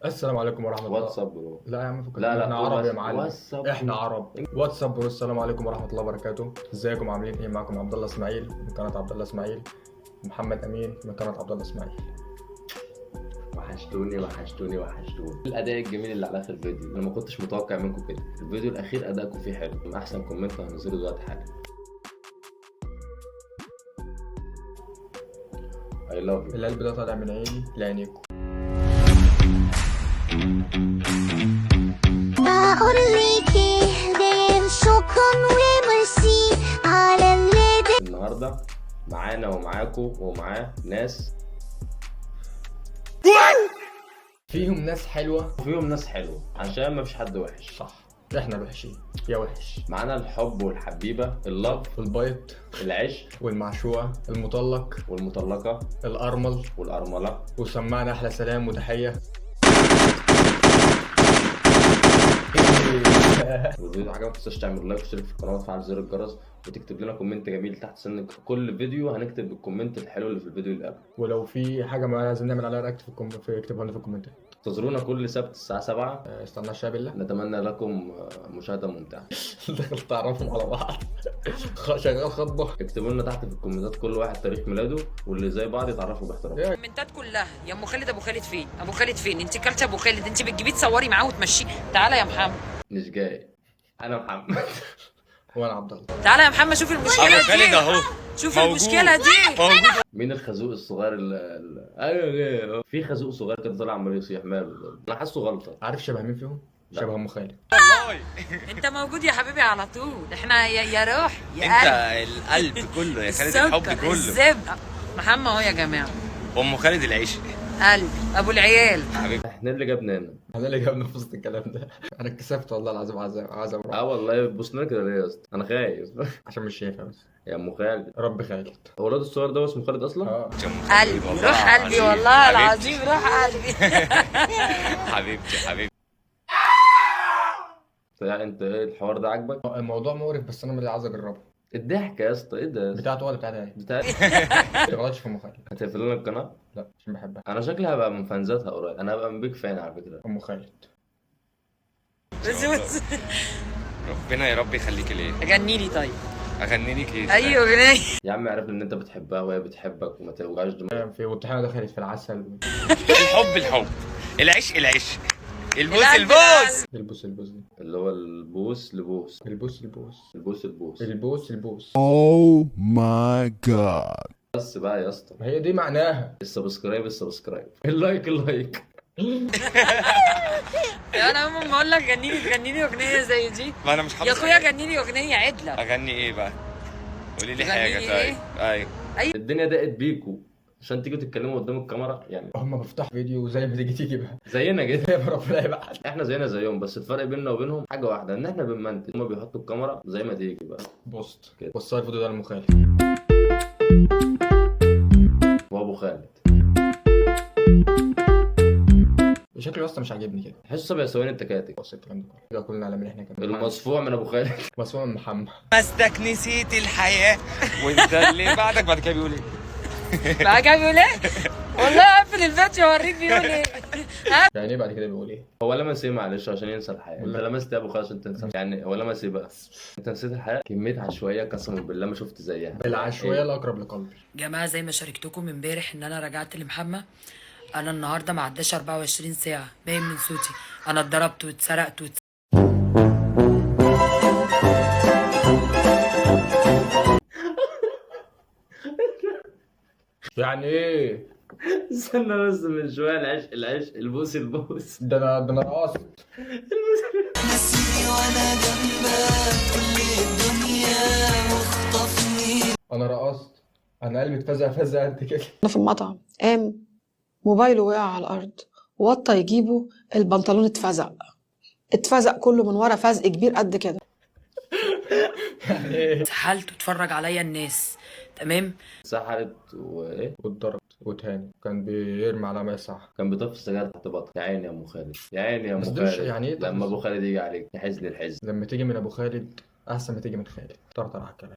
السلام عليكم ورحمة الله. واتساب برو. لا يا عم فكك، لا لا احنا عرب يا معلم. واتساب. احنا عرب. واتساب برو. السلام عليكم ورحمة الله وبركاته. ازيكم عاملين ايه؟ معكم عبد الله اسماعيل من قناة عبد الله اسماعيل، محمد امين من قناة عبد الله اسماعيل. وحشتوني الاداء الجميل اللي على اخر فيديو، انا ما كنتش متوقع منكم كده. الفيديو الاخير اداءكم فيه حلو، من احسن كومنت هنزله دلوقتي حالا. I love you. القلب ده طالع من عيني لعينيكم. النهارده معانا ومعاكم ومعاه ناس فيهم ناس حلوة وفيهم ناس حلوه، عشان ما فيش حد وحش. صح، احنا الوحشين يا وحش. معانا الحب والحبيبه، اللف البيض العشق والمعشوقة، المطلق والمطلقه الارمل، والارمله. وسمعنا احلى سلام وتحية. والفيديو عجبك متنساش تعمل لايك وتشترك في القناه وتفعل زر الجرس وتكتب لنا كومنت جميل تحت سن كل فيديو. هنكتب الكومنت الحلو اللي في الفيديو اللي قبل. ولو في حاجة ما لازم نعمل عليها رياكت اكتبها لنا في الكومنتات. انتظرونا كل سبت الساعه 7. استنى الشاي بالله. نتمنى لكم مشاهده ممتعه. دخل تعرفهم على بعض. شغال خطبه. اكتبوا لنا تحت في الكومنتات كل واحد تاريخ ميلاده، واللي زي بعض يتعرفوا باحترام. الكومنتات كلها يا ام خالد، ابو خالد فين؟ ابو خالد فين؟ انت كلتي ابو خالد؟ انت بتجيبيه تصوري معاه وتمشيه؟ تعالى يا محمد. مش جاي. انا محمد. وانا عبد الله. تعالى يا محمد، شوف المشكله ابو خالد دي. اهو شوف موجود. المشكله دي. موجود. مين الخازوق الصغير ايوه في خازوق صغير كده طالع عمال يصيح ماله؟ انا حاسه غلطه. عارف شبه مين فيهم؟ لا. شبه ام خالد. والله انت موجود يا حبيبي على طول. احنا يا روح يا انت قلب القلب كله يا خالد، السكر، الحب كله. الزبده. محمد اهو يا جماعه. ام خالد العيش. قلبي ابو العيال. حبيبي احنا اللي جبنا هنا. انا اللي جابنا في وسط الكلام ده. انا اتكسفت والله العظيم. عايز اروح والله بصنا كده ليه يا اسطى؟ انا خايف. عشان مش شايفها بس. يا ام خالد. رب خالد. هو الواد الصغير ده اسمه خالد اصلا؟ قلبي روح قلبي والله العظيم روح قلبي. حبيبتي يعني انت ايه الحوار ده عاجبك؟ الموضوع مقرف بس انا اللي عايز اجربه. الضحك يا اسطى ايه ده؟ بتاعته ولا بتاعتي ايه؟ بتاع ما تغلطش في ام خالد. هتقفل لنا القناه؟ لا عشان بحبها. انا شكلي هبقى من فانزاتها قريب. انا هبقى من بيك فان على فكره. ام خالد. بس ربنا يا رب يخليكي ليه. غني لي طيب. اغني لك ايه؟ ايوه اغنيه. يا عم عرفنا ان انت بتحبها وهي بتحبك وما توجعش دماغك. في والطحينه دخلت في العسل. الحب العيش البوس القلب البوس دي. اللي هو البوس لبوس. البوس البوس. Oh my god. بس بقى يا اسطى، هي دي معناها. السبسكرايب اللايك. انا اول ما اقول لك غني لي اغنيه زي دي ما انا مش حافظ. يا اخويا غني لي اغنيه عدله. اغني ايه بقى؟ قولي لي تغني حاجه. لي طيب ايوه. الدنيا ضاقت بيكوا عشان تيجوا تتكلموا قدام الكاميرا يعني. هم بفتح فيديو زي ما تيجي بقى. زينا كده. يا ربنا يبعد. احنا زينا زيهم، بس الفرق بيننا وبينهم حاجه واحده، ان احنا بنمنتج، هما بيحطوا الكاميرا زي ما تيجي بقى. بوست كده. وصل الفيديو ده لام خالد. وابو خالد شكله اصلا مش عاجبني كده. تحسه سبع ثواني التكاتك. بص الكلام ده كله كلنا على من احنا كمان. المصفوع من ابو خالد. مسموع من محمد. مستك نسيت الحياه وانت اللي بعد كده بيقول ايه؟ بقى كده بيقول ايه؟ والله قفل الفيديو اوريك بيقول ايه. يعني ايه بعد كده بيقول ايه؟ هو لمس ايه معلش عشان ينسى الحياه؟ انت لا. لمست يا ابو خالد عشان تنسى يعني. هو لمس ايه بقى؟ انت نسيت الحياه. كميه عشوائيه قسما بالله ما شفت زيها. بالعشوائيه الاقرب لقلبي. جماعه زي ما شاركتكم امبارح ان انا رجعت لمحمد. انا النهارده ما عداش 24 ساعه باين من صوتي انا اتضربت واتسرقت يعني ايه؟ استنى بس من شويه. العشق البوس. ده انا رقصت. انا رقصت. انا قلبي اتفزع قد كده. أنا في المطعم قام موبايله وقع على الأرض، وطى يجيبه البنطلون اتفزق كله من ورا، فزق كبير قد كده. يعني ايه؟ اتسحلت واتفرج عليا الناس. تمام. سحرت وايه؟ واتضربت واتهاني. كان بيرمي على ما يسع. كان بيطفي السجاير تحت بطن. يا عيني يا ام خالد، يا عيني يا بس ام ده مش خالد. يعني ايه لما ابو خالد يجي عليك يحزن الحزن. لما تيجي من ابو خالد احسن ما تيجي من خالد. طرطر على الكلام.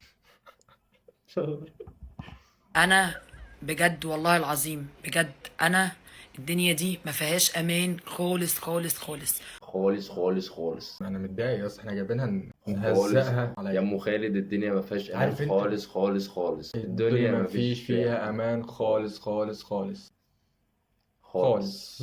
انا بجد والله العظيم بجد انا الدنيا دي ما فيهاش امان خالص خالص خالص. خالص خالص خالص انا متضايق يا اسطى، احنا جايبينها خالص. نهزقها يا على ام خالد الدنيا ما فيهاش امان عارف انت؟ خالص خالص خالص. الدنيا ما فيش فيها امان خالص خالص خالص خالص.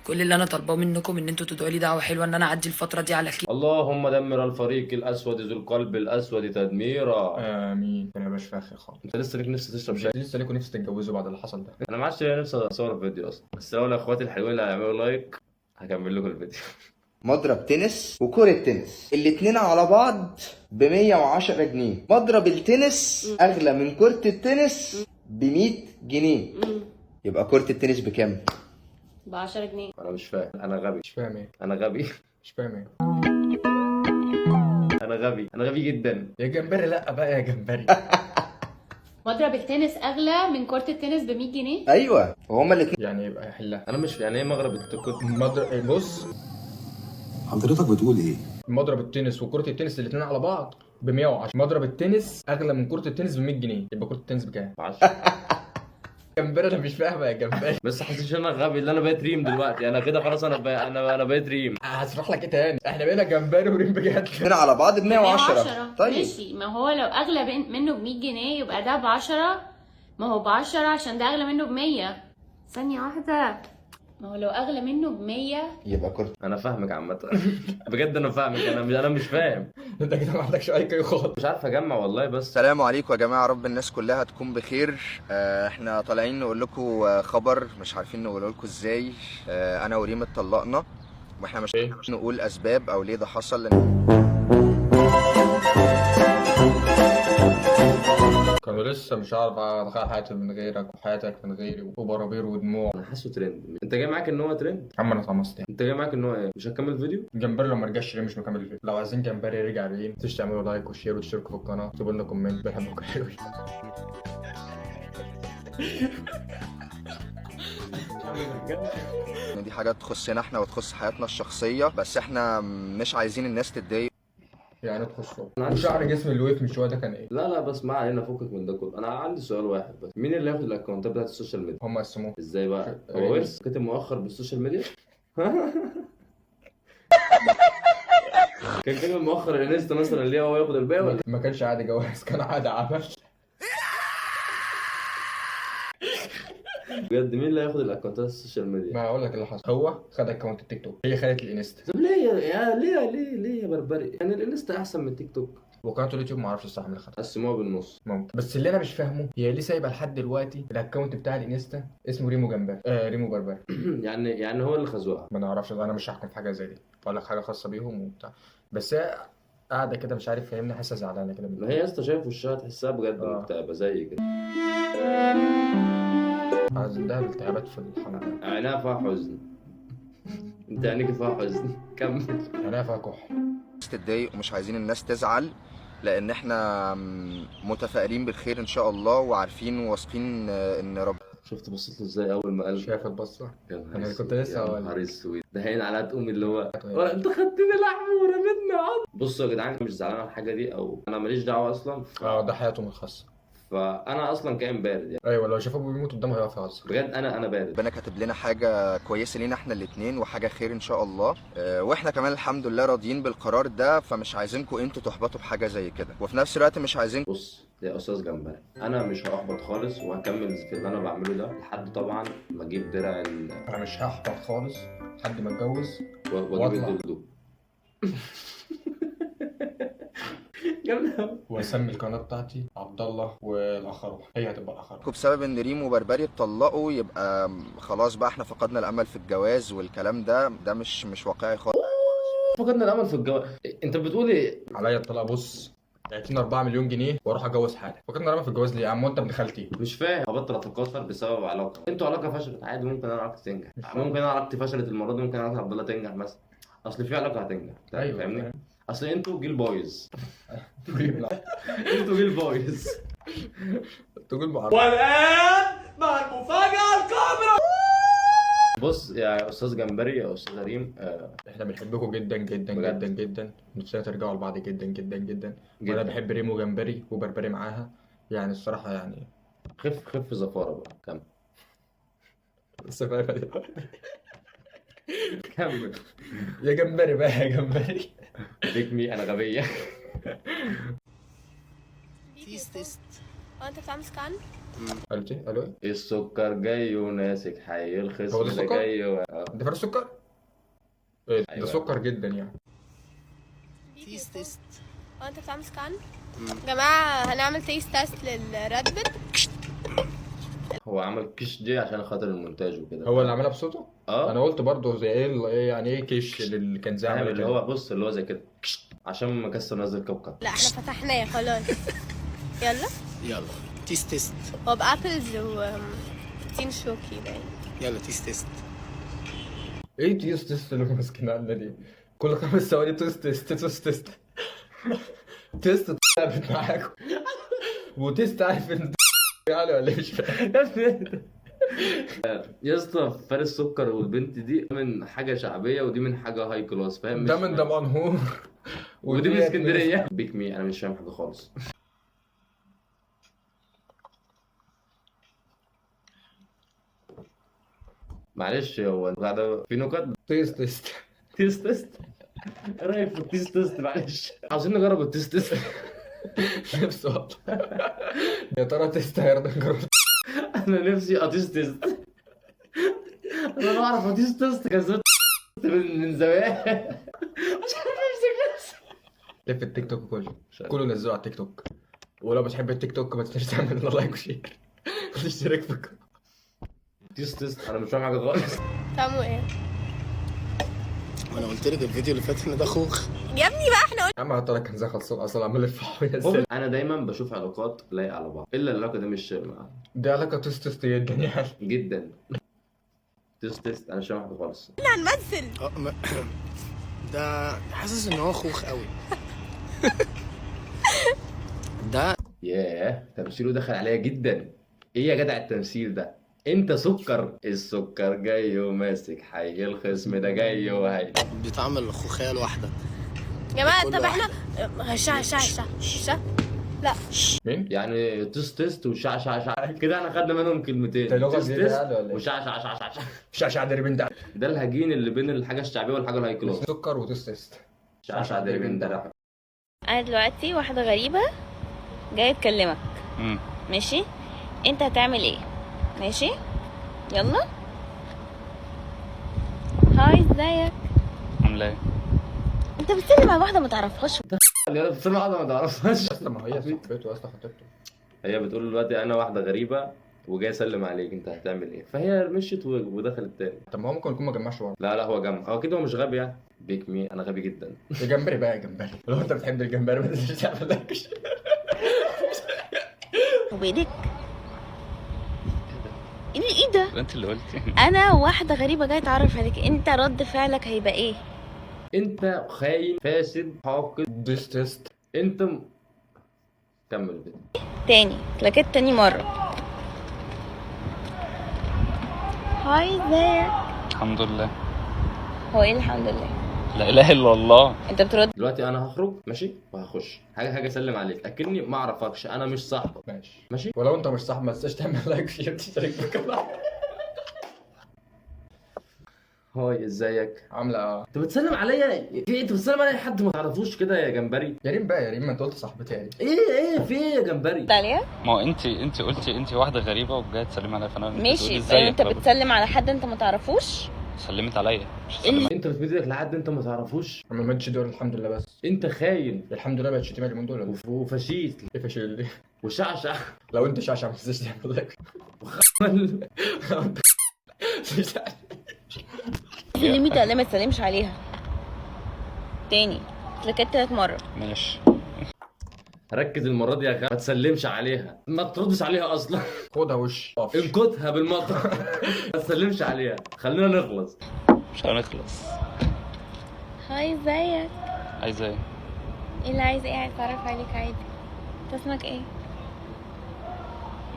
كل اللي انا طالباه منكم ان انتوا تدعوا لي دعوه حلوه ان انا اعدي الفتره دي على خير. اللهم دمر الفريق الاسود ذو القلب الاسود تدميرا. امين. انا مش فاخر خالص. انت لسه ليك نفسك تشرب شاي؟ لسه ليكوا نفسي تتجوزوا بعد اللي حصل ده. انا ما عادش ليا نفسي اصور فيديو اصلا، بس لو اخواتي الحلوين اللي هيعملوا لايك هكمل لكم الفيديو. مضرب تنس وكرة تنس الاتنين على بعض ب110 جنيه. مضرب التنس اغلى من كرة التنس ب100 جنيه. يبقى كرة التنس بكام؟ ب10 جنيه. انا مش فاهم، انا غبي. مش فاهم ايه؟ انا غبي. مش فاهم ايه؟ انا غبي، انا غبي جدا. يا جمبري لا بقى يا جمبري. مضرب التنس اغلى من كرة التنس ب100 جنيه. ايوه وهما الاتنين. يعني يبقى يحلها. انا مش يعني ايه مغرب التكوت؟ مضرب بص، حضرتك بتقول ايه؟ مضرب التنس وكرة التنس الاثنين على بعض ب 110. مضرب التنس اغلى من كرة التنس ب 100 جنيه، يبقى كرة التنس بكام؟ 10. جمبري انا مش فاهمه يا جمبري. بس حاسس ان انا غبي، اللي انا بقيت ريم دلوقتي. انا كده خلاص، انا بقيت ريم. هشرح لك ايه تاني؟ احنا بقينا جمبري وريم بجد. الاتنين على بعض ب110. 110 طيب ماشي، ما هو لو اغلى منه ب100 جنيه يبقى ده ب10. ما هو ب10 عشان ده اغلى منه ب100. ثانية واحدة، ما هو لو اغلى منه ب100 يبقى كرة. انا فاهمك عامه. بجد انا فاهمك. انا مش فاهم، انت كده ما عندكش اي كي خالص. مش عارف اجمع والله. بس السلام عليكم يا جماعة، رب الناس كلها تكون بخير. احنا طالعين نقول لكم خبر مش عارفين نقوله لكم ازاي. انا وريم اتطلقنا، واحنا مش نقول اسباب او ليه ده حصل، لان كانوا لسه مش عارف اتخيل حياتي من غيرك وحياتك من غيري وبرابير ودموع. انا حاسه ترند. انت جاي معاك ان هو ترند؟ عم انا اتقمصت يعني. انت جاي معاك ان هو ايه؟ مش هتكمل فيديو؟ جمبري لو ما رجعش ليه مش مكمل الفيديو. لو عايزين جمبري يرجع ليه متنسوش تعملوا لايك وشير وتشتركوا في القناه، اكتبوا لنا كومنت، بنحبكم حلوين. دي حاجة تخصنا احنا وتخص حياتنا الشخصية، بس احنا مش عايزين الناس تتضايق. يعني تخصوا وشعر جسم اللي وقف من شويه ده كان ايه؟ لا بس ما علينا، فكك من ده كله. انا عندي سؤال واحد بس، مين اللي هياخد الاكونتات بتاعت السوشيال ميديا؟ هم قسموه ازاي بقى؟ هو ورث كاتب مؤخر بالسوشيال ميديا؟ كان كاتب مؤخر الانستا مثلا ليه هو ياخد الباقي ولا؟ ما كانش عادي جواز، كان عادي عمل. بجد مين اللي هياخد الاكونتات السوشيال ميديا؟ ما هقول لك اللي حصل، هو خد اكونت التيك توك، هي خدت الانستا، طب ليه ليه يا بربري؟ يعني الانستا احسن من التيك توك. وقناه اليوتيوب ما اعرفش الصراحه مين اللي خدها. قسموها بالنص. ممكن، بس اللي انا مش فاهمه هي ليه سايبه لحد دلوقتي الاكونت بتاع الانستا اسمه ريمو جمبري، ريمو بربري. يعني هو اللي خزوها. ما نعرفش، انا مش هحكم في حاجه زي دي، اقول لك حاجه خاصه بيهم وبتاع، بس هي قاعده كده مش عارف فاهمني، حاسه زعلانه كده ما هي يا اسطى شايف وشها تحسها بجد مكتئبه زي كده. عندها التهابات في الحلقه، عينها فيها حزن. انت عينيك فيها حزن. كمل. عينيها فيها كح. الناس تتضايق ومش عايزين الناس تزعل، لان احنا متفائلين بالخير ان شاء الله، وعارفين وواثقين ان رب. شفت بصيت له ازاي اول ما قال؟ شايف البصه؟ يا نهار انا اسود، كنت لسه يا هقول نهار لك. اسود، ده هين على تقوم اللي هو انت خدتني لحم ورميتني عظم. بصوا يا جدعان، مش زعلان على الحاجه دي، او انا ماليش دعوه اصلا. ده حياتهم الخاصه. فانا اصلا كائن بارد يعني. ايوه لو شافوه بيموت قدامه هيقف يهزر. بجد انا بارد. ربنا كاتب لنا حاجه كويسه لينا احنا الاثنين، وحاجه خير ان شاء الله. واحنا كمان الحمد لله راضيين بالقرار ده، فمش عايزينكم انتوا تحبطوا بحاجه زي كده، وفي نفس الوقت مش عايزين. بص يا استاذ جمبري، انا مش هحبط خالص، وهكمل في اللي انا بعمله ده لحد طبعا ما اجيب درع انا مش هحبط خالص لحد ما اتجوز واجيب الدبدوب. واسمي القناه بتاعتي عبد الله والاخ روح، هي هتبقى الاخ روح. بسبب ان ريم وبربري اتطلقوا يبقى خلاص بقى احنا فقدنا الامل في الجواز، والكلام ده مش واقعي خالص. فقدنا الامل في الجواز؟ انت بتقول ايه؟ عليا الطلاق. بص 4 مليون جنيه واروح اتجوز حالي، فكرنا الامل في الجواز ليه يا عم؟ وانت ابن خالتي؟ مش فاهم. هبطل اتكاثر بسبب علاقه. انتوا علاقه فشلت عادي، ممكن انا علاقتي تنجح، ممكن انا علاقتي فشلت المره دي، ممكن علاقه عبد الله تنجح مثلا. اصل في علاقه هتنجح. ايوه فاهمني؟ اصل انتوا جيل بايظ. انتوا جيل بايظ. تقول بعرف. والآن مع المفاجأة الكاميرا. بص يا استاذ جمبري يا استاذ ريم، احنا بنحبكم جدا جدا بجد. جدا جدا، نفسنا ترجعوا لبعض جدا جدا جدا، وانا بحب ريمو جمبري وبربري معاها، يعني الصراحه يعني خف زفاره بقى. كمل. لسه فاهمها دي. كمل. يا جمبري بقى يا جمبري. بيك مي انا غبيه. هو انت بتعمل سكان؟ قلت ايه؟ قالوا ايه؟ السكر جاي وناسك حي هو الخصم ده ده السكر؟ جاي انت فارس سكر؟ ايه ده أيوة. سكر جدا يعني. هو انت بتعمل سكان؟ يا جماعة هنعمل تيست تيست للريد بيل. هو عمل كش دي عشان خاطر المونتاج وكده. هو اللي عملها بصوته؟ اه انا قلت برضه زي ايه يعني ايه كيش اللي كان زي فاهم عمل اللي كده. هو بص اللي هو زي كده عشان مكسر نزل كوكب. لا احنا فتحناه خلاص. يلا. يلا تيست هو بابلز و تين شوكي باين. يلا تيست ايه تيست اللي ماسكينها لنا دي؟ كل 5 ثواني تيست. تيست لعبت معاكم وتيست عارف ان يعني ولا مش فاهم. يا اسطى فارس سكر والبنت دي من حاجه شعبيه ودي من حاجه هاي كلاس فاهم. ده من دمنهور ودي من اسكندريه. بيك مي انا مش فاهم حاجه خالص. معلش هو البتاع ده في نكت. تيست تيست ايه رايك في التيست تيست؟ معلش عاوزين نجرب التيست تيست. نفسي والله. يا ترى تيست هيرضى نجرب؟ انا نفسي اطيس تيست. انا بعرف اطيس تيست كذا من زمان. مش عارف امسك نفسي. لف التيك توك كله نزله على التيك توك. ولو بتحب التيك توك ما تنساش تعمل لنا لايك وشير وتشترك في القناه. تيست انا مش فاهم حاجه خالص. طعمه ايه؟ وانا قلت لك الفيديو اللي فات ان ده خوخ. يا ابني بقى احنا يا عم هات لك كان زي خلصان اصلا عمال الفحوية. انا دايما بشوف علاقات لايقه على بعض الا العلاقه دي مش دي علاقه تيست جدا يعني. جدا. تيست انا مش فاهم حاجه خالص. قلنا هنمثل. ده حاسس ان هو خوخ قوي. ده ياه تمثيله دخل عليا جدا. ايه يا جدع التمثيل ده؟ انت سكر السكر جاي وماسك حي الخصم ده جاي وهي. بيتعمل خوخيه لوحدك. يا جماعة كل طب احنا واحد. هشا لا مين؟ يعني تيست وشع شع شع كده احنا خدنا منهم كلمتين. ده لغة تيست جديدة يعني ولا ايه؟ وشع شع شع شع شع. شعشع دربين ده. ده الهجين اللي بين الحاجه الشعبيه والحاجه الهاي كلاس. سكر وتيست. شع شع دربين ده. انا دلوقتي واحدة غريبة جاية تكلمك. ماشي؟ انت هتعمل ايه؟ ماشي؟ يلا. هاي ازيك؟ عامله ايه؟ انت بتسلم على واحدة ما تعرفهاش. اللي بس انا واحده ما تعرفهاش. اصلا ما هي صاحبته اصلا خطيبته. هي بتقول دلوقتي انا واحده غريبه وجاي اسلم عليك انت هتعمل ايه؟ فهي مشيت ودخلت تاني. طب ما هو ممكن يكون ما جمعش ورا. لا هو جنب هو كده هو مش غبي يعني. بيك مي انا غبي جدا. يا جمبري بقى يا جمبري. لو انت بتحب الجمبري ما تنساش تعمل لايك. وبايدك. ايه ده؟ انت اللي قلتي. انا واحدة غريبة جاية اتعرف عليك، انت رد فعلك هيبقى ايه؟ انت خاين فاسد حاقد. تيست. انت كمل الفيديو. تاني كلاكيت تاني مرة. هاي ازيك؟ الحمد لله. هو ايه الحمد لله؟ لا اله الا الله. انت بترد. دلوقتي انا هخرج ماشي وهخش حاجه اسلم عليك اكني ما اعرفكش انا مش صاحبك. ماشي ولو انت مش صاحب ما تنساش تعمل لايك وشير وتشترك في القناه. هاي ازيك؟ عامله انت بتسلم عليا في ايه؟ انت بتسلم عليا حد ما تعرفوش كده يا جمبري؟ يا ريم بقى يا ريم ما انت قلت صاحبتي يعني. ايه في ايه يا جمبري؟ داليا؟ ما هو انت قلتي انت واحده غريبه وجايه تسلمي عليا فانا ماشي انت بتسلم على حد انت ما تعرفوش؟ سلمت عليا مش هسلم. انت بتمد ايدك لحد انت ما تعرفوش. ما مدش دول الحمد لله بس. انت خاين الحمد لله بقت شتيمه اليومين دول. وفشيت ايه فشل دي؟ وشعشع. لو انت شعشع ما تنساش تعمل لايك. لو انت سلمي تقول ما تسلمش عليها. تاني كلاكيت 3 مرة. ماشي. ركز المره دي يا غالي ما تسلمش عليها ما تردش عليها اصلا. خدها وش انكتها بالمطر. ما تسلمش عليها خلينا نخلص. مش هنخلص. هاي ازيك؟ عايزه ايه؟ ايه اللي عايز ايه؟ عايز اتعرف عليك عادي. انت اسمك ايه؟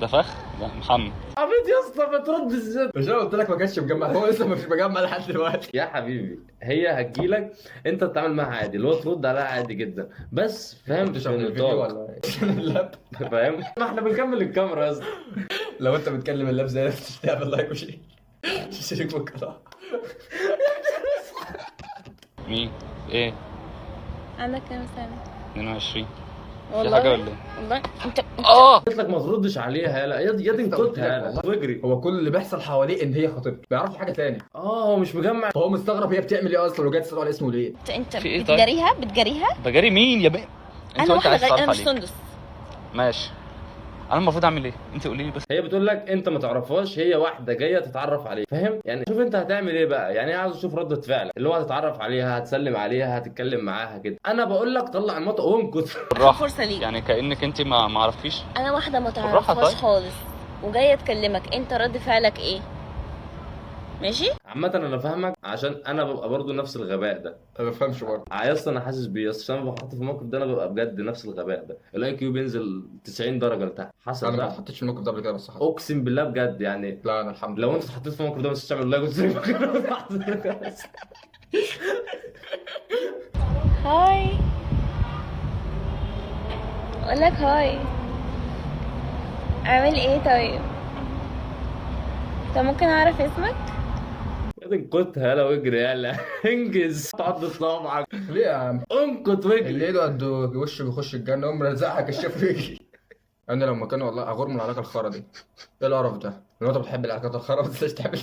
ده فخ؟ ده محمد. عبيط يا اسطى ما ترد ازاي؟ مش انا قلت لك ما كانش مجمع هو لسه مش مجمع لحد دلوقتي. يا حبيبي هي هتجيلك انت تتعامل معاها عادي اللي هو ترد عليها عادي جدا بس فاهم انت شايف الفيديو ولا اللاب؟ فاهم؟ ما احنا بنكمل الكاميرا يا اسطى. لو انت بتكلم اللاب زي تعمل لايك وشير. شريك في القناة. مين؟ ايه؟ عندك كام سنة؟ 22. في والله حاجة ولا ايه؟ والله انت قلت لك ما تردش عليها، يلا يا دي انكتها يلا واجري. هو كل اللي بيحصل حواليه ان هي خطيبته، ما يعرفش حاجة تاني، هو مش مجمع. فهو مستغرب هي بتعمل ايه اصلا وجاي تسأله على اسمه ليه. انت في ايه طيب؟ بتجاريها بجاري مين يا بيه؟ انت انا قلت عايز واحدة تعرف انا مش عليه. سندس. ماشي. انا المفروض اعمل ايه؟ انت قولي لي بس. هي بتقول لك انت ما تعرفهاش، هي واحده جايه تتعرف عليك، فاهم يعني؟ شوف انت هتعمل ايه بقى، يعني عاوز اشوف رده فعلك، اللي هو هتتعرف عليها، هتسلم عليها، هتتكلم معاها كده. انا بقول لك طلع المطق وانكت. بالراحة. فرصة ليك. يعني كأنك انت ما عرفتيش. انا واحدة ما بالراحة تعرفهاش طيب. خالص وجاية اكلمك، انت رد فعلك ايه؟ ماشي؟ عامة انا فاهمك، عشان انا ببقى برضو نفس الغباء ده. ما بفهمش برضه. يا اسطى انا حاسس بيه يا اسطى، عشان انا بحط في الموقف ده انا ببقى بجد نفس الغباء ده، الاي كيو بينزل 90 درجة لتحت. حصل انا ما بقى. اتحطيتش في الموقف ده قبل كده بس حصل. اقسم بالله بجد يعني. لا انا الحمد لله. لو انت اتحطيت في الموقف ده بس تعمل لايك وتسيب. هاي. اقول لك هاي. عامل ايه طيب؟ طب ممكن اعرف اسمك؟ يا دي انكتها يلا واجري يلا. انجز تعض صوابعك. ليه يا عم؟ انكت واجري. اللي ايده قد وشه بيخش الجنة قوم مرزقها كشاف ويجري. انا لو مكانه والله اغور من العلاقة الخرا دي. ايه القرف ده؟ لو انت بتحب العلاقات الخرا ما تنساش تعمل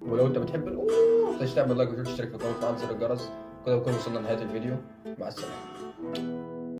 ولو انت بتحب ما تنساش تعمل لايك وتشترك في القناة وتفعل زر الجرس. كده نكون وصلنا لنهاية الفيديو. مع السلامة.